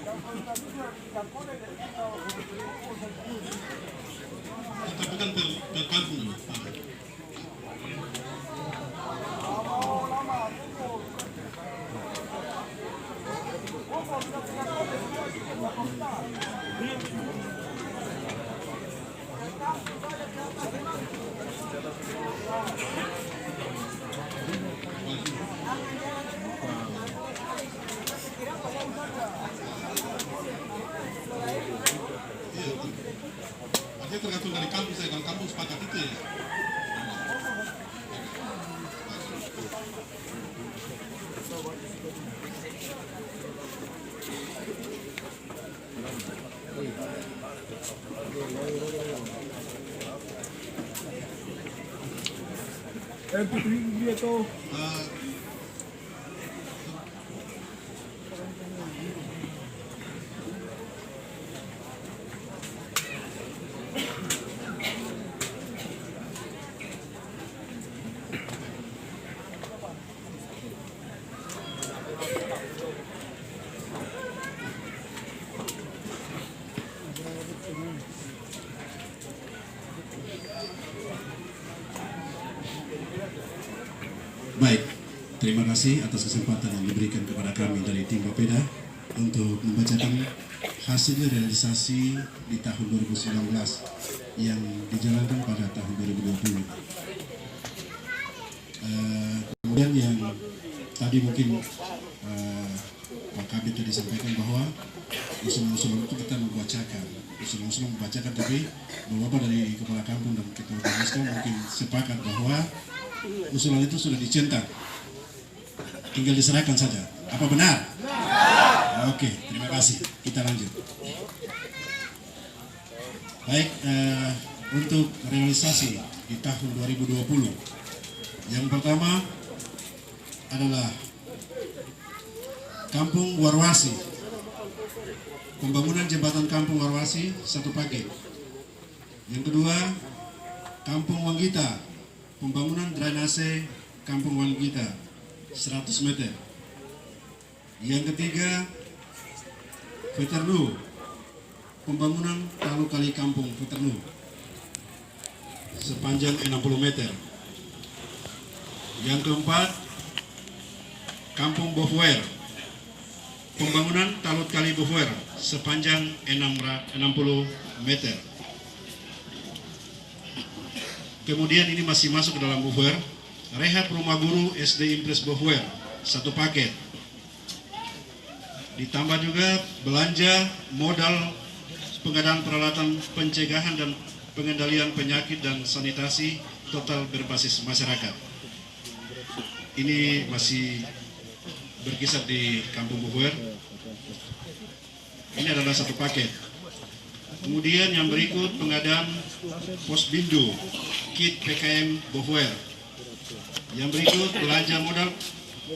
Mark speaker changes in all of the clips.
Speaker 1: Tapi kan per kampung. Artinya tergantung dari kampus ya, kalau kampus sepakat itu ya.
Speaker 2: Dia tuh.
Speaker 1: Baik, terima kasih atas kesempatan yang diberikan kepada kami dari tim Bapeda untuk membacakan hasil realisasi di tahun 2019 yang dijalankan pada tahun 2020. Kemudian yang tadi mungkin Pak Kabit tadi sampaikan bahwa usulan-usulan itu kita membacakan, tapi beberapa dari kepala kampung dan ketua Bawaslu mungkin sepakat bahwa usulan itu sudah dicetak, tinggal diserahkan saja. Apa benar? Oke, terima kasih. Kita lanjut. Baik, untuk realisasi di tahun 2020, yang pertama adalah Kampung Warwasi, pembangunan jembatan Kampung Warwasi 1 paket. Yang kedua, Kampung Wanggita, pembangunan drainase Kampung Wanggita 100 meter. Yang ketiga, Veternu, pembangunan talu kali kampung Veternu sepanjang 60 meter. Yang keempat, Kampung Bofuer, pembangunan talut kali Bofuer sepanjang 60 meter. Kemudian ini masih masuk ke dalam Bofuer, rehab rumah guru SD Impres Bofuer 1 paket. Ditambah juga belanja modal pengadaan peralatan pencegahan dan pengendalian penyakit dan sanitasi total berbasis masyarakat. Ini masih berkisar di Kampung Bofuer. Ini adalah 1 paket. Kemudian yang berikut pengadaan pos bindu kit PKM Bofuer. Yang berikut belanja modal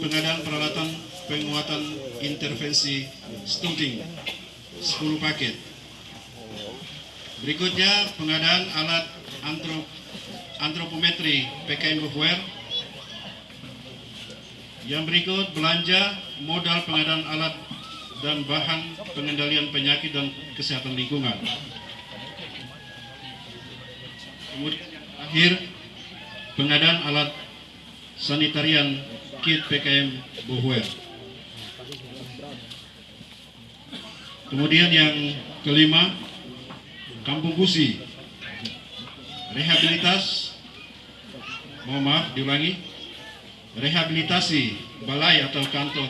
Speaker 1: pengadaan peralatan penguatan intervensi stunting 10 paket. Berikutnya pengadaan alat antropometri PKM Bofuer. Yang berikut belanja modal pengadaan alat dan bahan pengendalian penyakit dan kesehatan lingkungan. Kemudian yang terakhir pengadaan alat sanitarian kit PKM Bofuer. Kemudian yang kelima, Kampung Gusi, rehabilitasi balai atau kantor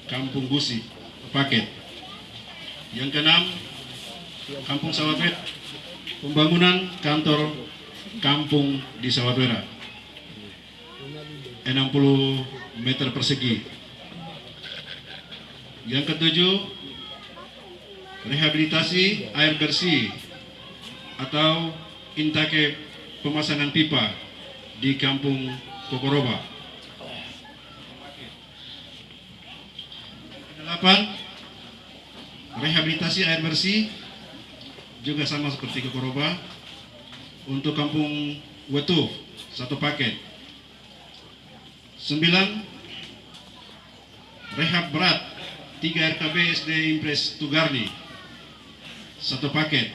Speaker 1: Kampung Gusi paket. Yang keenam, Kampung Sawatwera, pembangunan kantor kampung di Sawatwera 60 meter persegi. Yang ketujuh, rehabilitasi air bersih atau intake pemasangan pipa di Kampung Kokoroba. 8, rehabilitasi air bersih juga sama seperti Kokoroba untuk Kampung Wetuh 1 paket. 9, rehab berat 3 RKB SD Impres Tugarni 1 paket.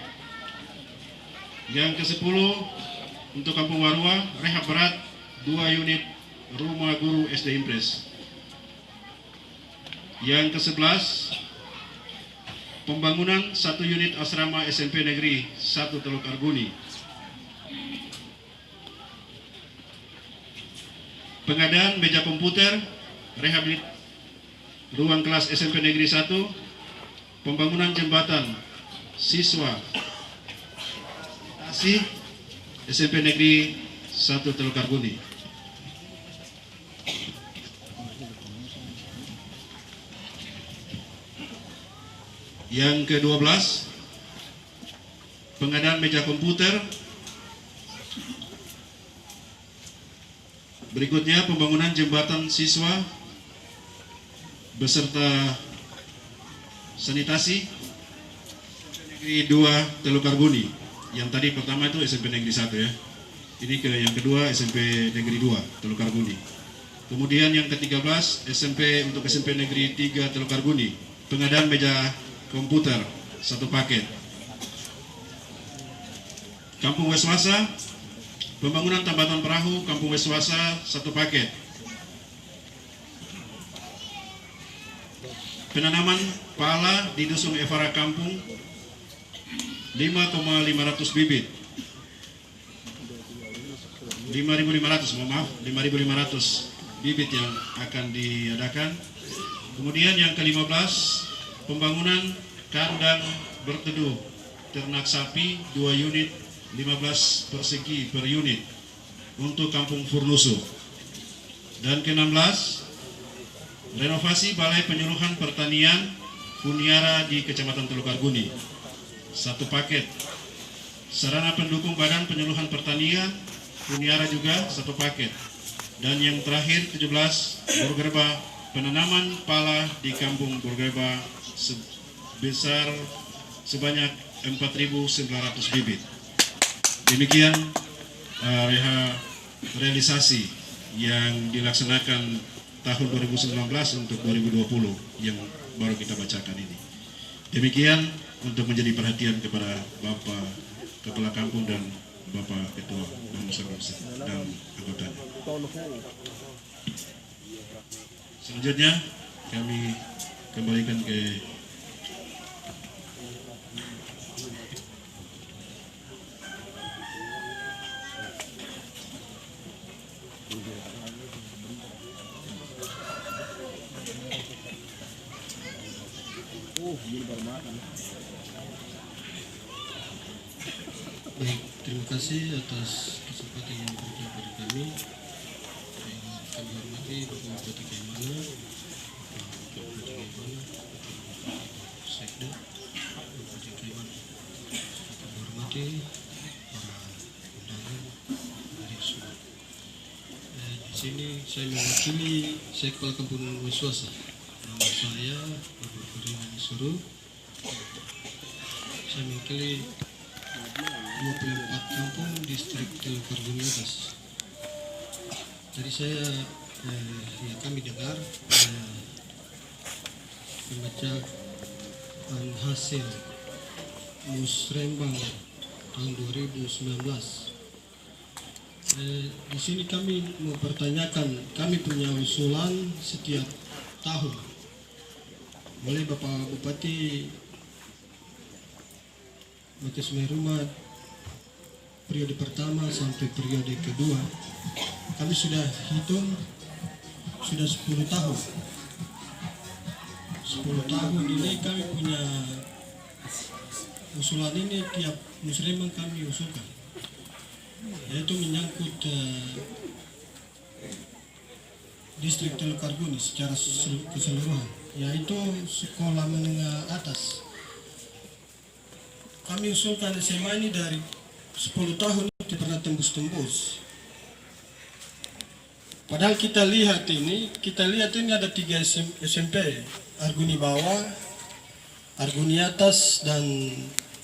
Speaker 1: Yang ke-10 untuk Kampung Warua, rehab berat 2 unit rumah guru SD Impres. Yang ke-11 pembangunan 1 unit asrama SMP Negeri 1 Teluk Arguni. Pengadaan meja komputer, rehabilit ruang kelas SMP Negeri 1, pembangunan jembatan siswa SMP Negeri 1 Teluk Arguni. Yang ke-12 pengadaan meja komputer. Berikutnya pembangunan jembatan siswa beserta sanitasi Negeri 2 Teluk Arguni. Yang tadi pertama itu SMP Negeri 1 ya. Ini yang kedua SMP Negeri 2 Teluk Arguni. Kemudian yang ke-13 untuk SMP Negeri 3 Teluk Arguni. Pengadaan meja komputer 1 paket. Kampung Weswasa, pembangunan tambatan perahu Kampung Weswasa 1 paket. Penanaman pala di Dusun Evara Kampung 5,500 bibit. 5.500 bibit yang akan diadakan. Kemudian yang ke-15 pembangunan kandang berteduh ternak sapi 2 unit 15 persegi per unit untuk Kampung Furnusu. Dan ke-16 renovasi Balai Penyuluhan Pertanian Puniara di Kecamatan Teluk Arguni 1 paket. Sarana pendukung Badan Penyuluhan Pertanian Puniara juga 1 paket. Dan yang terakhir 17 Burgerba, penanaman pala di Kampung Burgerba sebesar sebanyak 4.900 bibit. Demikian realisasi yang dilaksanakan tahun 2019 untuk 2020 yang baru kita bacakan ini. Demikian untuk menjadi perhatian kepada Bapak Kepala Kampung dan Bapak Ketua dan anggotanya. Selanjutnya kami kembalikan ke
Speaker 3: Baik, terima kasih atas kesempatan yang diberikan kepada kami. Kami hormati Bapak Bupati Kaimana, Bapak Bupati Kaimana, Bapak Sekda, Bapak Bupati Kaimana. Kami hormati para undangan dari semua. Di sini saya mewakili Kepala Kampung Weswasa. Nama saya Bapak Ferdinand Suruh. Saya mewakili 24 kampung distrik Teluk Arguni Atas. Tadi kami dengar pembacaan hasil Musrembang tahun 2019. Di sini kami mau pertanyakan, kami punya usulan setiap tahun. Boleh Bapak Bupati Semerumat periode pertama sampai periode kedua, kami sudah hitung sudah 10 tahun. 10 tahun ini kami punya usulan ini, tiap musrembang kami usulkan, yaitu menyangkut distrik Teluk Arguni secara keseluruhan, yaitu sekolah menengah atas. Kami usulkan SMA ini dari 10 tahun tidak pernah tembus-tembus. Padahal kita lihat ini ada 3 SMP, Arguni Bawah, Arguni Atas, dan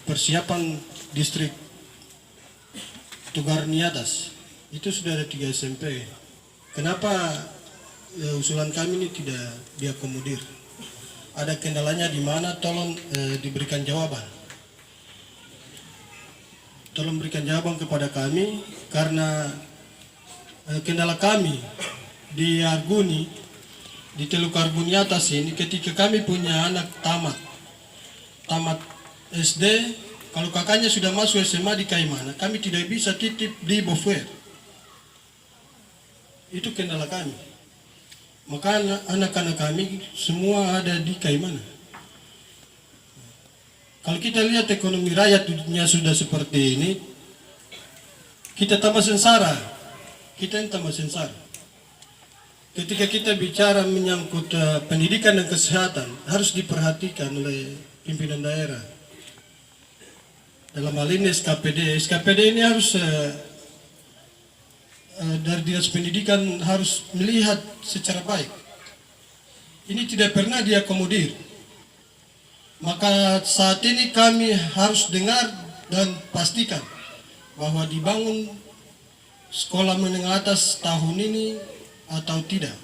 Speaker 3: persiapan distrik Tugarni Atas. Itu sudah ada 3 SMP. Kenapa usulan kami ini tidak diakomodir?
Speaker 4: ada kendalanya di mana, tolong diberikan jawaban. Tolong berikan jawaban kepada kami, karena kendala kami di Arguni, di Teluk Arguni atas ini, ketika kami punya anak tamat SD, kalau kakaknya sudah masuk SMA di Kaimana, kami tidak bisa titip di Bofuer. Itu kendala kami. Maka anak-anak kami semua ada di Kaimana. Kalau kita lihat ekonomi rakyatnya sudah seperti ini, kita tambah sengsara. Kita yang tambah sengsara. Ketika kita bicara menyangkut pendidikan dan kesehatan, harus diperhatikan oleh pimpinan daerah. Dalam hal ini SKPD. SKPD ini harus dari Dinas Pendidikan harus melihat secara baik. Ini tidak pernah diakomodir. Maka saat ini kami harus dengar dan pastikan bahwa dibangun sekolah menengah atas tahun ini atau tidak.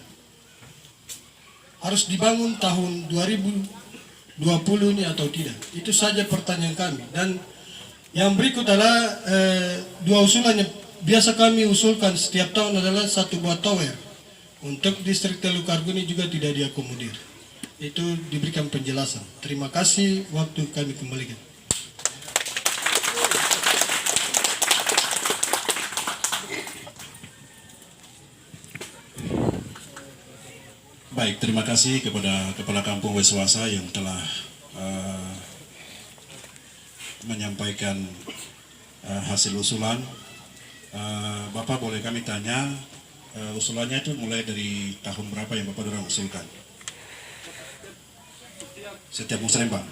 Speaker 4: Harus dibangun tahun 2020 ini atau tidak. Itu saja pertanyaan kami. Dan yang berikut adalah dua usulan yang biasa kami usulkan setiap tahun adalah 1 buah tower. Untuk distrik Teluk Arguni juga tidak diakomodir. Itu diberikan penjelasan. Terima kasih, waktu kami kembalikan.
Speaker 1: Baik, terima kasih kepada Kepala Kampung Weswasa yang telah menyampaikan hasil usulan. Bapak, boleh kami tanya, usulannya itu mulai dari tahun berapa yang Bapak dorang usulkan? Setiap musrembang.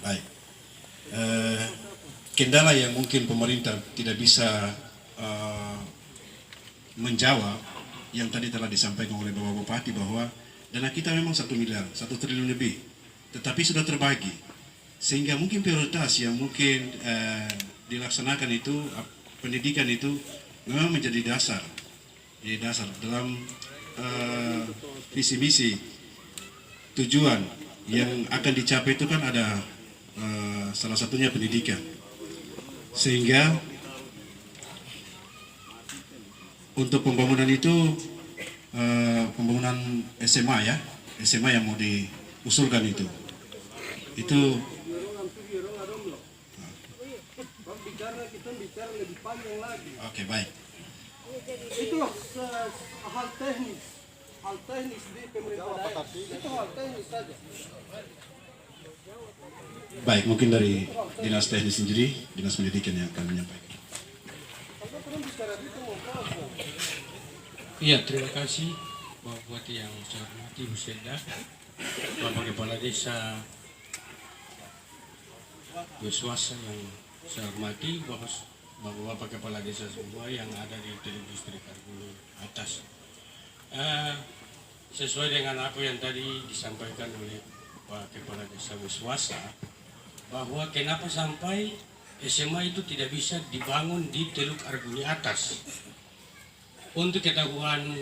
Speaker 1: Baik. Kendala yang mungkin pemerintah tidak bisa menjawab yang tadi telah disampaikan oleh Bapak Bupati bahwa dana kita memang 1 miliar, 1 triliun lebih, tetapi sudah terbagi, sehingga mungkin prioritas yang mungkin dilaksanakan itu, pendidikan itu memang menjadi dasar, dalam visi misi tujuan yang akan dicapai itu kan ada salah satunya pendidikan, sehingga untuk pembangunan itu pembangunan SMA ya, SMA yang mau diusulkan itu oke, baik.
Speaker 4: Itu hal teknis di pemerintah daerah. Itu hal teknis saja.
Speaker 1: Baik, mungkin dari Dinas Teknis sendiri, Dinas Pendidikan yang akan menyampaikan.
Speaker 3: Iya, terima kasih Bapak Bupati yang saya hormati, Bu Seda, Bapak Kepala Desa Weswasa yang saya hormati, Bapak Kepala Desa semua yang ada di Teluk Distrik Arguni atas. Sesuai dengan apa yang tadi disampaikan oleh Pak Kepala Desa Weswasa, bahwa kenapa sampai SMA itu tidak bisa dibangun di Teluk Arguni atas. Untuk ketahuan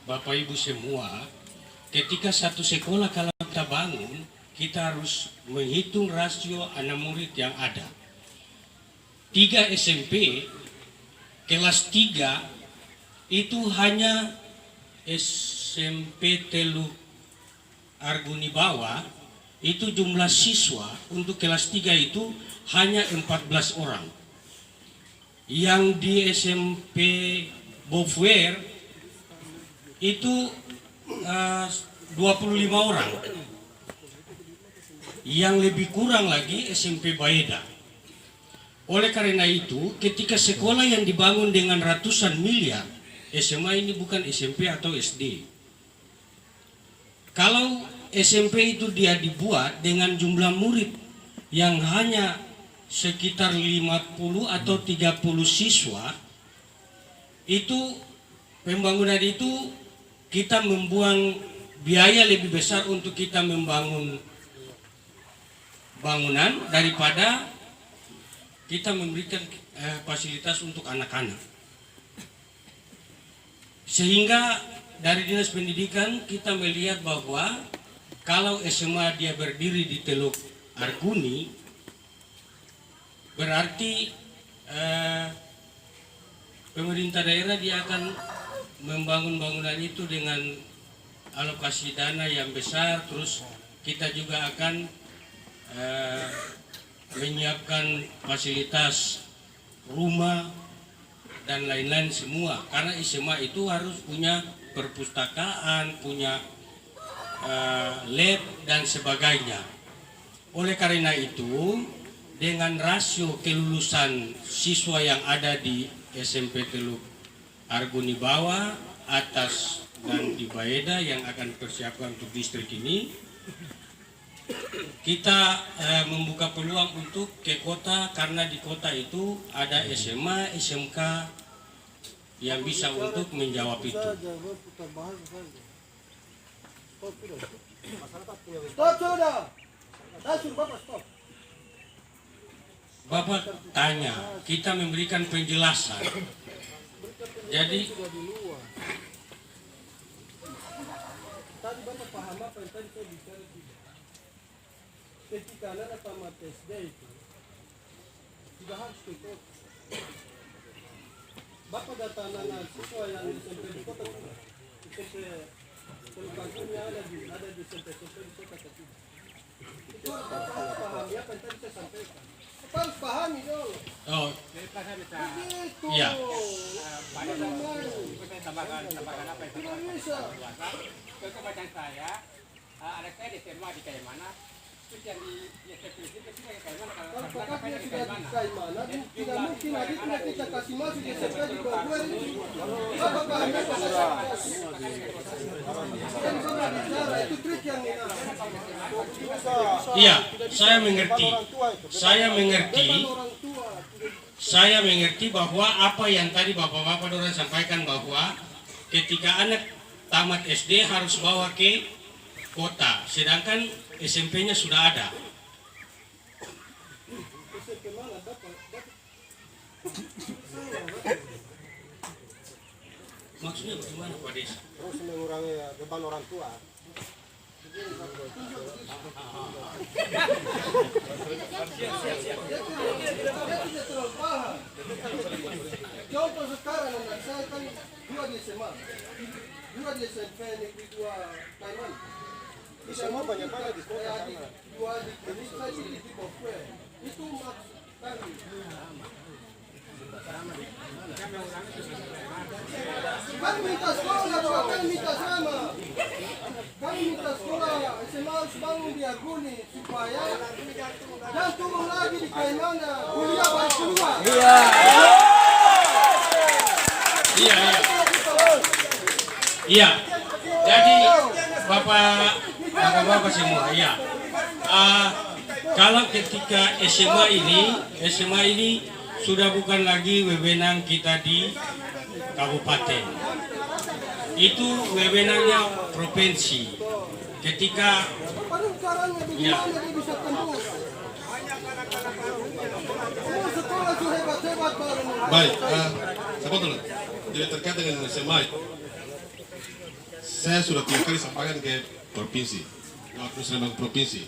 Speaker 3: Bapak Ibu semua, ketika satu sekolah kalau kita bangun, kita harus menghitung rasio anak murid yang ada. 3 SMP kelas 3 itu hanya SMP Teluk Arguni bawah, itu jumlah siswa untuk kelas 3 itu hanya 14 orang. Yang di SMP Bofuer itu 25 orang. Yang lebih kurang lagi SMP Baeda. Oleh karena itu, ketika sekolah yang dibangun dengan ratusan miliar, SMA ini bukan SMP atau SD. Kalau SMP itu dia dibuat dengan jumlah murid yang hanya sekitar 50 atau 30 siswa, itu pembangunan itu kita membuang biaya lebih besar untuk kita membangun bangunan daripada kita memberikan fasilitas untuk anak-anak. Sehingga
Speaker 5: dari Dinas Pendidikan kita melihat bahwa kalau SMA dia berdiri di Teluk Arguni, berarti pemerintah daerah dia akan membangun bangunan itu dengan alokasi dana yang besar, terus kita juga akan menyiapkan fasilitas rumah dan lain-lain semua, karena SMA itu harus punya perpustakaan, punya lab dan sebagainya. Oleh karena itu, dengan rasio kelulusan siswa yang ada di SMP Teluk Arguni Bawah, Atas, dan di Baeda yang akan persiapkan untuk distrik ini, kita membuka peluang untuk ke kota, karena di kota itu ada SMA, SMK yang bisa untuk menjawab itu. Bapak tanya, kita memberikan penjelasan. Jadi
Speaker 4: tadi Bapak paham apa yang tadi saya bicara tidak? Ketika anak tamat SD itu tidak harus ke kota. Bapak data anak siswa yang di SMP di kota tidak? SMP Teluk-Arguni ada di SMP di kota tidak? Itu harus Bapak harus pahami apa yang tadi saya sampaikan. Bapak harus pahami dulu.
Speaker 5: oh
Speaker 4: Begitu.
Speaker 5: iya.
Speaker 6: Tambahkan apa yang
Speaker 4: Tidak bisa.
Speaker 6: Contoh bacaan saya, anak saya di SMA di Kaimana, terus yang di SMP itu kayak Kaimana,
Speaker 4: Kalau kakaknya sudah di Kaimana, tidak mungkin adiknya kita kasih masuk di SMP di Bogor. Apa pahamnya apa saya? Kan sudah bicara, itu trik yang ini.
Speaker 5: Iya, saya mengerti bahwa apa yang tadi bapak-bapak dorang sampaikan, bahwa ketika anak tamat SD harus bawa ke kota, sedangkan SMP-nya sudah ada. Maksudnya bagaimana Pak Des?
Speaker 2: Terus mengurangi beban orang tua.
Speaker 4: Contoh sekarang anak saya kan 2 di SMA, 2 di SMP negeri 2 Taiwan.
Speaker 2: Di semua banyak banget di kota.
Speaker 4: 2 di Indonesia di Bogor. Itu maksud kami. Kami minta sekolah, kami minta sama. Kami minta sekolah SMA harus bangun di Arguni supaya dan turun lagi di Kaimana, kuliah baru keluar.
Speaker 5: Iya. Jadi bapak-bapak semua, iya. Kalau ketika SMA ini sudah bukan lagi wewenang kita di kabupaten. Itu wewenangnya provinsi. Ketika
Speaker 4: Baru caranya bagaimana dia bisa tembus. Semua sekolah itu hebat-hebat baru.
Speaker 1: Baik, sebetulnya jadi terkait dengan SMA, saya sudah 3 kali sampaikan ke provinsi, waktu Sleman provinsi.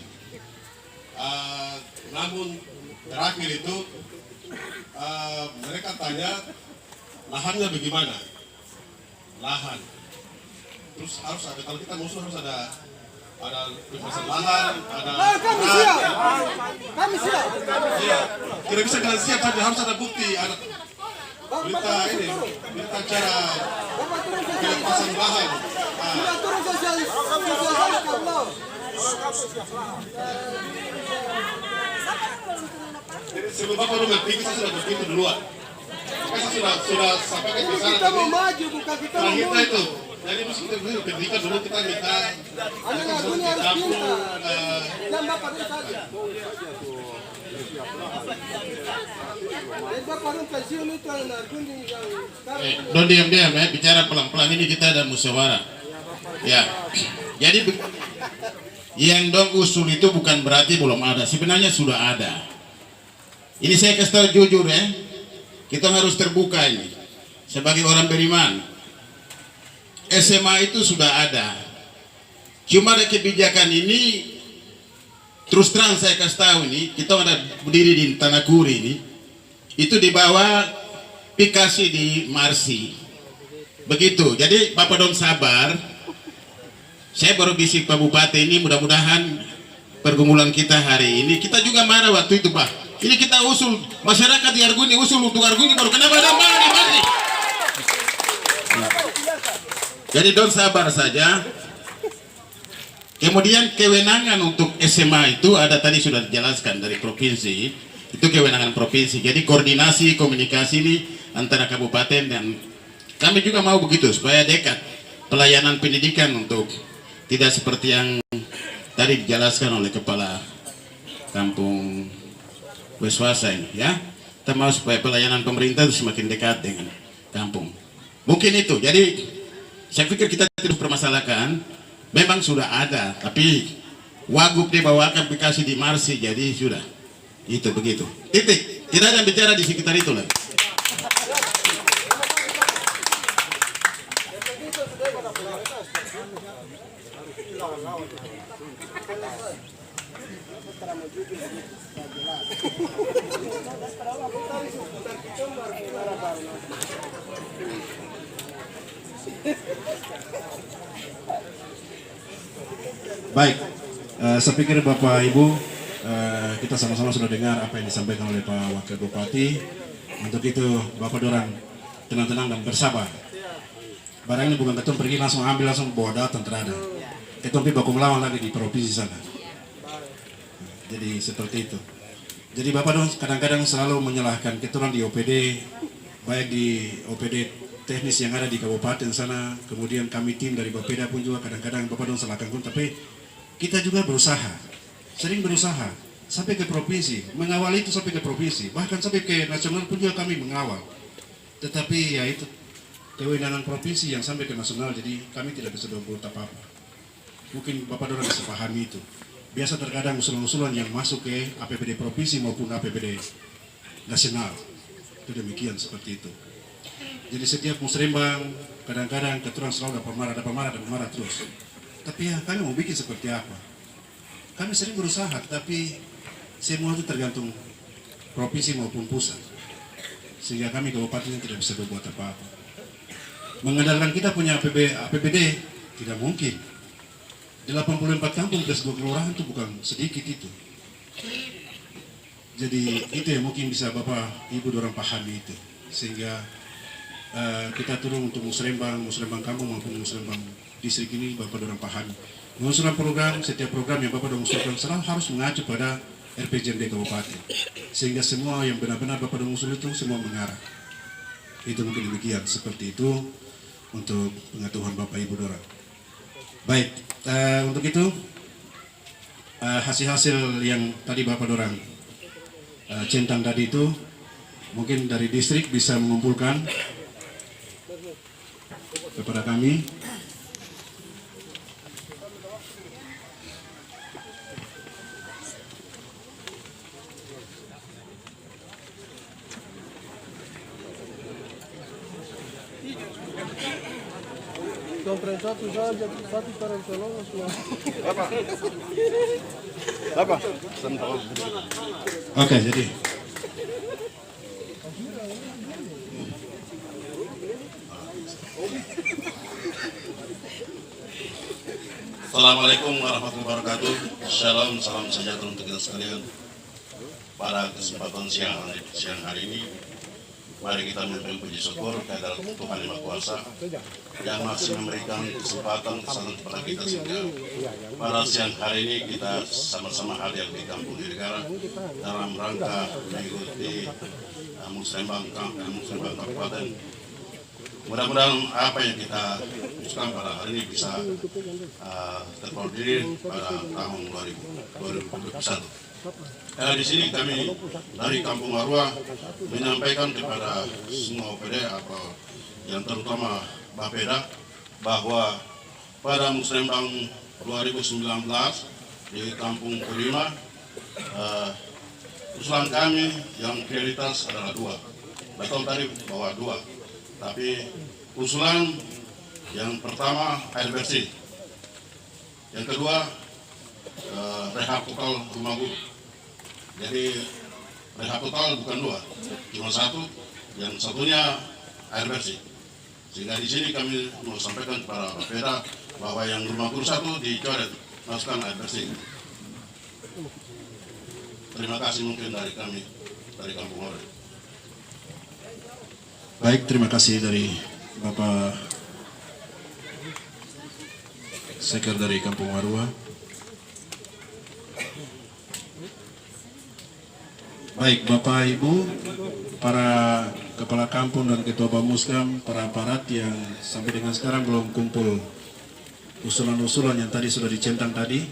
Speaker 1: Namun terakhir itu mereka tanya lahannya bagaimana, lahan. Terus harus ada, kalau kita musuh harus ada pembebasan lahan, ada.
Speaker 4: Kami siap. Kami siap.
Speaker 1: Iya, tidak bisa dengan siap saja, harus ada bukti, ada berita ini, berita cara pembebasan lahan.
Speaker 4: Sudah turun sosialis ke bawah.
Speaker 1: Jadi sebelum Bapak berpikir, saya sudah berpikir duluan. Saya sudah sampaikan di sana.
Speaker 4: Kita mau maju, bukan kita mau
Speaker 1: Kita
Speaker 4: mundur.
Speaker 1: itu, jadi mesti kita pendidikan dulu, kita minta
Speaker 4: Anak Arguni harus pintar. Dan Bapak itu saja. Dan Bapak itu pensiun itu anak Arguni yang sekarang.
Speaker 7: Don't diam-diam ya, bicara pelan-pelan, ini kita ada musyawarah. Ya, jadi yang dong usul itu bukan berarti belum ada, sebenarnya sudah ada. Ini saya kasih tahu jujur ya, kita harus terbuka ini sebagai orang beriman. SMA itu sudah ada. Cuma ada kebijakan ini, terus terang saya kasih tahu ini, kita ada berdiri di Tanah Kuri ini, itu di bawah Pikasi di Marsi. Begitu. Jadi Bapak Don sabar. Saya baru bisik Pak Bupati ini, mudah-mudahan pergumulan kita hari ini, kita juga marah waktu itu Pak. Ini kita usul, masyarakat di Arguni usul untuk Arguni, baru kenapa ada marah di Marsi? Jadi Don sabar saja. Kemudian kewenangan untuk SMA itu ada tadi sudah dijelaskan dari provinsi, itu kewenangan provinsi. Jadi koordinasi komunikasi ini antara kabupaten dan kami juga mau begitu supaya dekat pelayanan pendidikan untuk tidak seperti yang tadi dijelaskan oleh kepala kampung Weswasa ini ya. Kita mau supaya pelayanan pemerintah itu semakin dekat dengan kampung. Mungkin itu. Jadi saya pikir kita tidak permasalahkan. Memang sudah ada, tapi wagub dibawakan Bekasi di Marsi, jadi sudah. Itu begitu. Titik. Tidak ada yang bicara di sekitar itu lagi.
Speaker 1: Baik, saya pikir Bapak Ibu kita sama-sama sudah dengar apa yang disampaikan oleh Pak Wakil Bupati. Untuk itu Bapak Dorang tenang-tenang dan bersabar. Barang ini bukan ketum pergi langsung ambil langsung bawa datang terada. Ketum pergi baku melawan lagi di provinsi sana. Jadi seperti itu. Jadi Bapak Dorang kadang-kadang selalu menyalahkan keturunan di OPD, baik di OPD teknis yang ada di kabupaten sana, kemudian kami tim dari Bapeda pun juga kadang-kadang Bapak Dorang salahkan pun, tapi kita juga berusaha, sering berusaha sampai ke provinsi, mengawal itu sampai ke provinsi, bahkan sampai ke nasional pun juga kami mengawal. Tetapi ya itu kewenangan provinsi yang sampai ke nasional, jadi kami tidak bisa berbuat apa-apa. Mungkin Bapak Dorang bisa pahami itu. Biasa terkadang usulan-usulan yang masuk ke APBD provinsi maupun APBD nasional, itu demikian seperti itu. Jadi setiap musrembang kadang-kadang keturunan selalu dapat marah terus. Tapi ya kami mau bikin seperti apa? Kami sering berusaha, tapi semua itu tergantung provinsi maupun pusat. Sehingga kami kabupaten tidak bisa berbuat apa-apa. Mengandalkan kita punya APBD tidak mungkin. 84 kampung plus 2 kelurahan itu bukan sedikit itu. Jadi itu yang mungkin bisa Bapak Ibu dorang pahami itu. Sehingga kita turun untuk musrembang kampung maupun musrembang distrik ini Bapak dorang pahami. Mengusulkan program, setiap program yang Bapak dorang usulkan selalu harus mengacu pada RPJMD Kabupaten. Sehingga semua yang benar-benar Bapak dorang usul itu semua mengarah. Itu mungkin demikian, seperti itu untuk pengetahuan Bapak Ibu dorang. Baik, untuk itu hasil-hasil yang tadi Bapak dorang centang tadi itu mungkin dari distrik bisa mengumpulkan kepada kami. Oke, jadi
Speaker 8: Assalamualaikum warahmatullahi wabarakatuh. Shalom, salam sejahtera untuk kita sekalian. Pada kesempatan siang hari ini, mari kita memberikan puji syukur kepada Tuhan Yang Maha Kuasa yang masih memberikan kesempatan kepada kita sehingga pada siang hari ini kita sama-sama hadir di Kampung Negara dalam rangka mengikuti musrembang kabupaten. Mudah-mudahan apa yang kita usulkan pada hari ini bisa terkoordinir pada tahun 2021. Di sini kami dari Kampung Arua menyampaikan kepada semua OPD atau yang terutama Bapeda bahwa pada musrembang 2019 di Kampung Kelima usulan kami yang prioritas adalah 2. Betul tadi bahwa 2. Tapi usulan Yang pertama air bersih, yang kedua rehab total rumah guru. Jadi rehab total bukan 2, cuma 1, yang satunya air bersih. Sehingga di sini kami mau sampaikan kepada Bapeda bahwa yang rumah guru 1 dicoret, masukkan air bersih. Terima kasih mungkin dari kami, dari Kampung Ore.
Speaker 1: Baik, terima kasih dari Bapak Sekar dari Kampung Warua. Baik, Bapak Ibu, para kepala kampung dan ketua Bamuskam, para aparat yang sampai dengan sekarang belum kumpul usulan-usulan yang tadi sudah dicentang tadi,